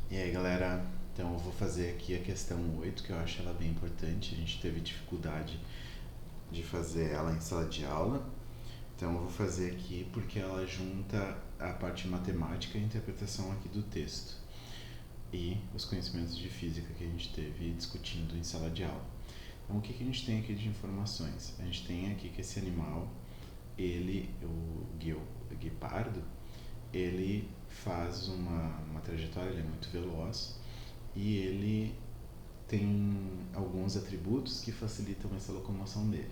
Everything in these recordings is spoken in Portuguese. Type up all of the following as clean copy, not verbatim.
E aí, galera, então eu vou fazer aqui a questão 8, que eu acho ela bem importante. A gente teve dificuldade de fazer ela em sala de aula. Então eu vou fazer aqui porque ela junta a parte matemática e a interpretação aqui do texto e os conhecimentos de física que a gente teve discutindo em sala de aula. Então o que a gente tem aqui de informações? A gente tem aqui que esse animal, o guepardo, ele faz uma trajetória, ele é muito veloz e ele tem alguns atributos que facilitam essa locomoção dele.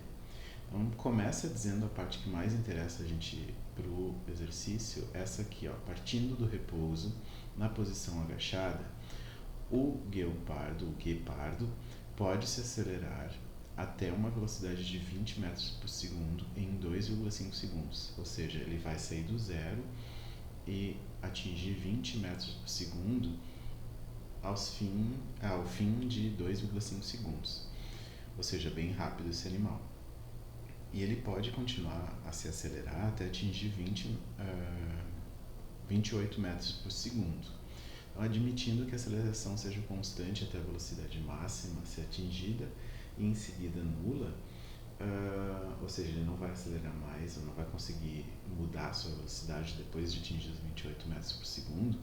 Então começa dizendo a parte que mais interessa a gente para o exercício, essa aqui, ó, partindo do repouso, na posição agachada, o guepardo pode se acelerar até uma velocidade de 20 metros por segundo em 2,5 segundos, ou seja, ele vai sair do zero e atingir 20 metros por segundo ao fim de 2,5 segundos, ou seja, bem rápido esse animal. E ele pode continuar a se acelerar até atingir 28 metros por segundo. Então, admitindo que a aceleração seja constante até a velocidade máxima ser atingida e em seguida nula, ou seja, ele não vai acelerar mais, ou não vai conseguir mudar a sua velocidade depois de atingir os 28 metros por segundo,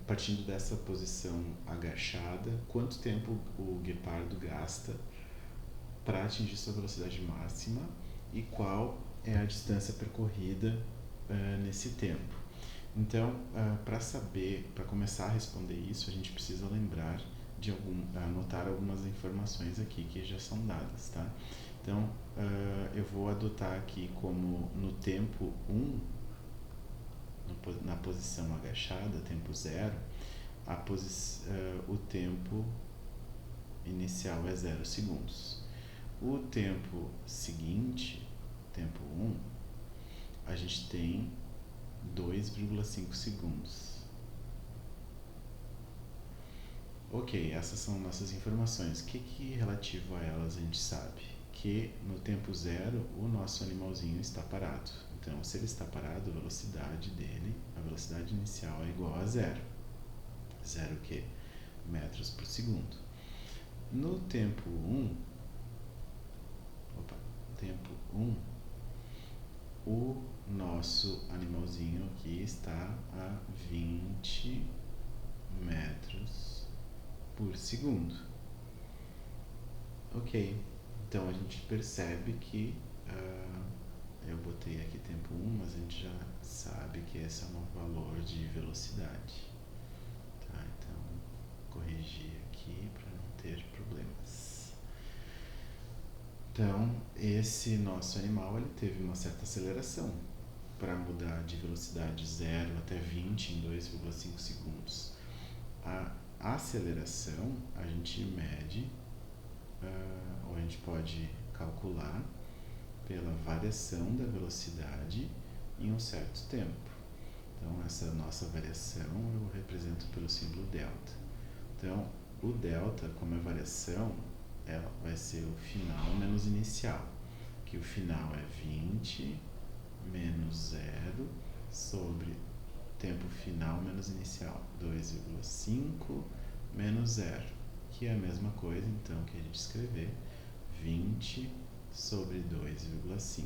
partindo dessa posição agachada, quanto tempo o guepardo gasta para atingir sua velocidade máxima e qual é a distância percorrida nesse tempo. Então, para começar a responder isso, a gente precisa lembrar de anotar algumas informações aqui que já são dadas, tá? Então, eu vou adotar aqui como no tempo 1, na posição agachada, tempo 0, o tempo inicial é 0 segundos. O tempo seguinte, tempo 1, a gente tem 2,5 segundos. Ok, essas são nossas informações. O que relativo a elas a gente sabe? Que no tempo 0 o nosso animalzinho está parado. Então, se ele está parado, a velocidade dele, a velocidade inicial é igual a 0. 0 o quê? Metros por segundo. No tempo 1, o nosso animalzinho aqui está a 20 metros por segundo. Ok, então a gente percebe que eu botei aqui tempo 1, mas a gente já sabe que esse é um valor de velocidade. Tá, então corrigir aqui para não ter problemas. Então, esse nosso animal ele teve uma certa aceleração para mudar de velocidade 0 até 20 em 2,5 segundos. A aceleração a gente mede, ou a gente pode calcular pela variação da velocidade em um certo tempo. Então, essa nossa variação eu represento pelo símbolo delta. Então, o delta, como é variação, ela vai ser o final menos inicial, que o final é 20 menos 0 sobre tempo final menos inicial, 2,5 menos 0, que é a mesma coisa, então, que a gente escrever 20 sobre 2,5.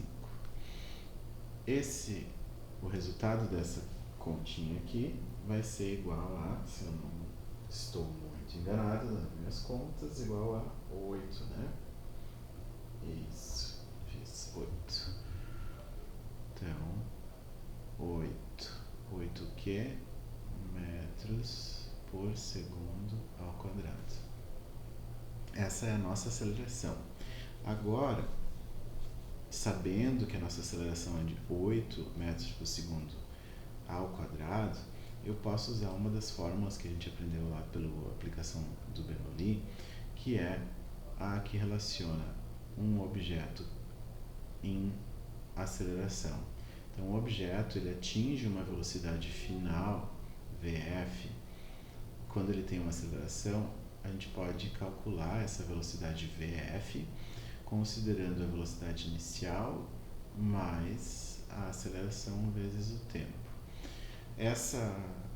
O resultado dessa continha aqui vai ser igual a, se eu não estou muito enganado nas minhas contas, igual a 8, né? Isso, fiz 8. Então, 8 que? Metros por segundo ao quadrado. Essa é a nossa aceleração. Agora, sabendo que a nossa aceleração é de 8 metros por segundo ao quadrado, eu posso usar uma das fórmulas que a gente aprendeu lá pela aplicação do Bernoulli, que é a que relaciona um objeto em aceleração. Então, o objeto ele atinge uma velocidade final, VF, quando ele tem uma aceleração, a gente pode calcular essa velocidade VF considerando a velocidade inicial mais a aceleração vezes o tempo.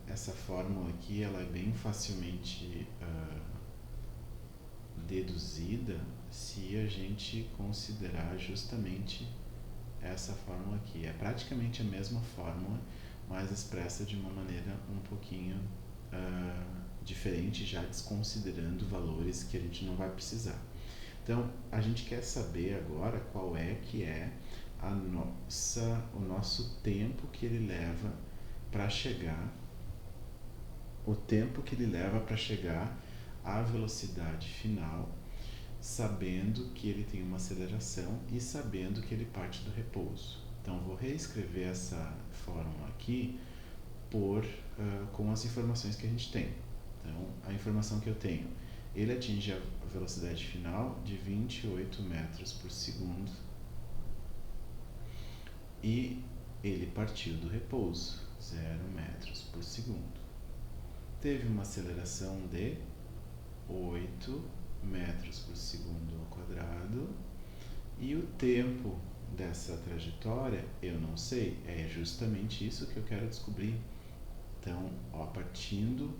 essa fórmula aqui ela é bem facilmente deduzida se a gente considerar justamente essa fórmula aqui. É praticamente a mesma fórmula, mas expressa de uma maneira um pouquinho diferente, já desconsiderando valores que a gente não vai precisar. Então, a gente quer saber agora qual é que é o nosso tempo que ele leva para chegar, à velocidade final, sabendo que ele tem uma aceleração e sabendo que ele parte do repouso. Então, vou reescrever essa fórmula aqui com as informações que a gente tem. Então, a informação que eu tenho, ele atinge a velocidade final de 28 metros por segundo e ele partiu do repouso, 0 metros por segundo. Teve uma aceleração de 8 metros por segundo ao quadrado e o tempo dessa trajetória eu não sei, é justamente isso que eu quero descobrir. Então, partindo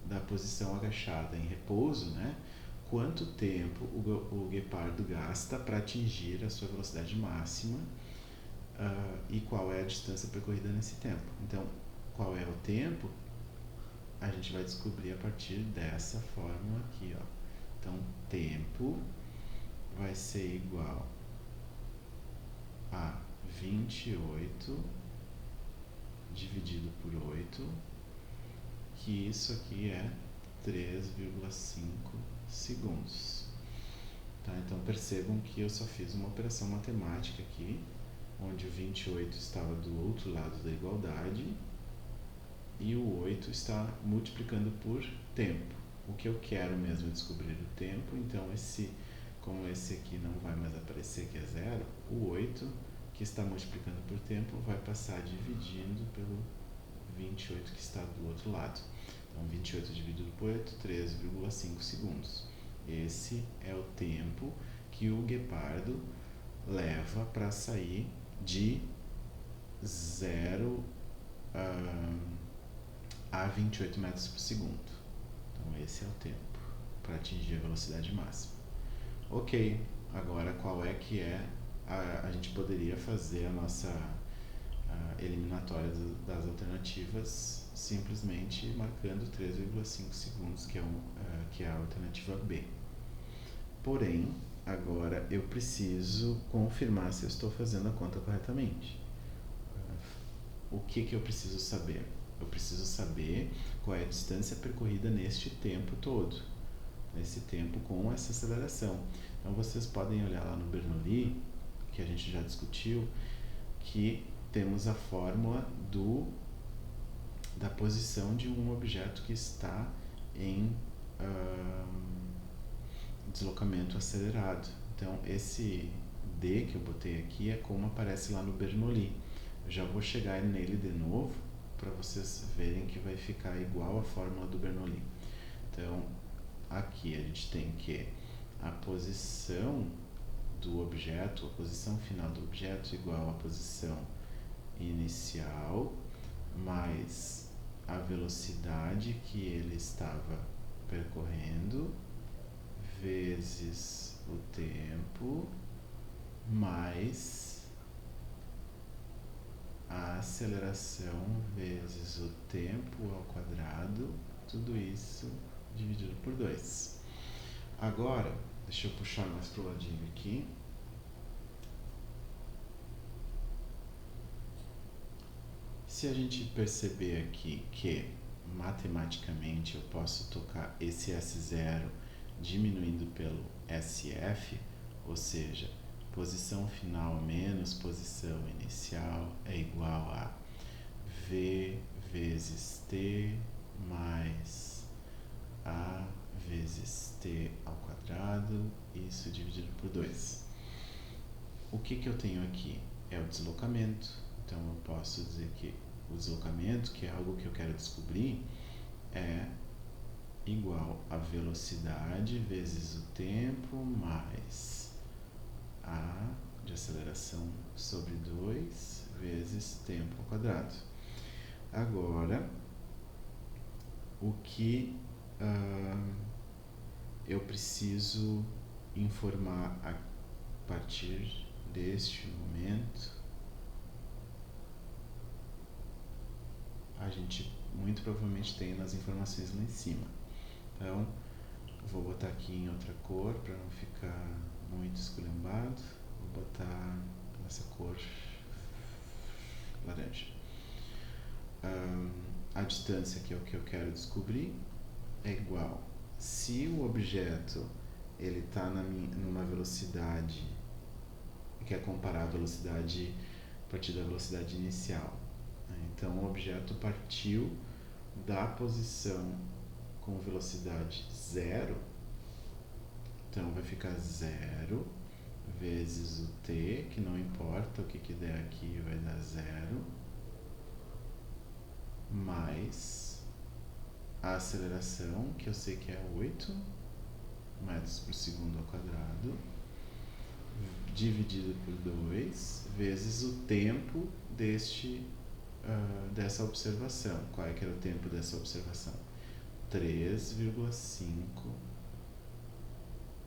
da posição agachada em repouso, né, quanto tempo o guepardo gasta para atingir a sua velocidade máxima e qual é a distância percorrida nesse tempo. Então, qual é o tempo? A gente vai descobrir a partir dessa fórmula aqui, ó. Então, tempo vai ser igual a 28 dividido por 8, que isso aqui é 3,5 segundos. Tá? Então, percebam que eu só fiz uma operação matemática aqui, onde o 28 estava do outro lado da igualdade e o 8 está multiplicando por tempo. O que eu quero mesmo é descobrir o tempo, então como esse aqui não vai mais aparecer, que é 0, o 8, que está multiplicando por tempo, vai passar dividindo pelo 28 que está do outro lado. Então, 28 dividido por 8, 13,5 segundos. Esse é o tempo que o guepardo leva para sair de 0 a 28 metros por segundo. Então, esse é o tempo para atingir a velocidade máxima. Ok, agora qual é que é a gente poderia fazer a nossa eliminatória das alternativas simplesmente marcando 3,5 segundos, que é a alternativa B. Porém, agora eu preciso confirmar se eu estou fazendo a conta corretamente. O que eu preciso saber? Eu preciso saber qual é a distância percorrida neste tempo todo, nesse tempo com essa aceleração. Então, vocês podem olhar lá no Bernoulli, que a gente já discutiu, que temos a fórmula da posição de um objeto que está em deslocamento acelerado. Então, esse D que eu botei aqui é como aparece lá no Bernoulli. Eu já vou chegar nele de novo para vocês verem que vai ficar igual a fórmula do Bernoulli. Então, aqui a gente tem que a posição do objeto, a posição final do objeto igual à posição inicial mais a velocidade que ele estava percorrendo vezes o tempo mais a aceleração vezes o tempo ao quadrado, tudo isso dividido por 2. Agora, deixa eu puxar mais pro ladinho aqui. Se a gente perceber aqui que matematicamente eu posso tocar esse S0 diminuindo pelo SF, ou seja, posição final menos posição inicial é igual a V vezes T mais A vezes T ao quadrado, isso dividido por 2. O que eu tenho aqui? É o deslocamento. Então, eu posso dizer que o deslocamento, que é algo que eu quero descobrir, é igual a velocidade vezes o tempo mais a de aceleração sobre 2 vezes tempo ao quadrado. Agora, o que eu preciso informar a partir deste momento. A gente muito provavelmente tem nas informações lá em cima. Então, vou botar aqui em outra cor para não ficar muito esculhambado. Vou botar nessa cor laranja. A distância, que é o que eu quero descobrir, é igual. Se o objeto ele está numa velocidade, quer comparar a velocidade a partir da velocidade inicial. Então, o objeto partiu da posição com velocidade 0, então vai ficar 0 vezes o t, que não importa o que der aqui, vai dar 0, mais a aceleração, que eu sei que é 8 metros por segundo ao quadrado, dividido por 2, vezes o tempo dessa observação. Qual é que era o tempo dessa observação? 3,5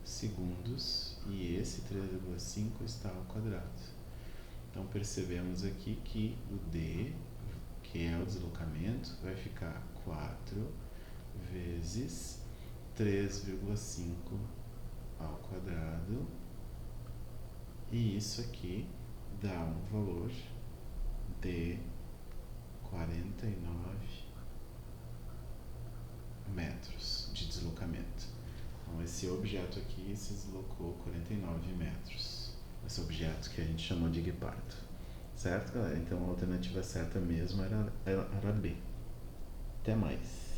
segundos, e esse 3,5 está ao quadrado. Então percebemos aqui que o d, que é o deslocamento, vai ficar 4 vezes 3,5 ao quadrado, e isso aqui dá um valor de 49 metros de deslocamento. Então esse objeto aqui se deslocou 49 metros. Esse objeto que a gente chamou de guepardo. Certo, galera? Então a alternativa certa mesmo era B. Até mais.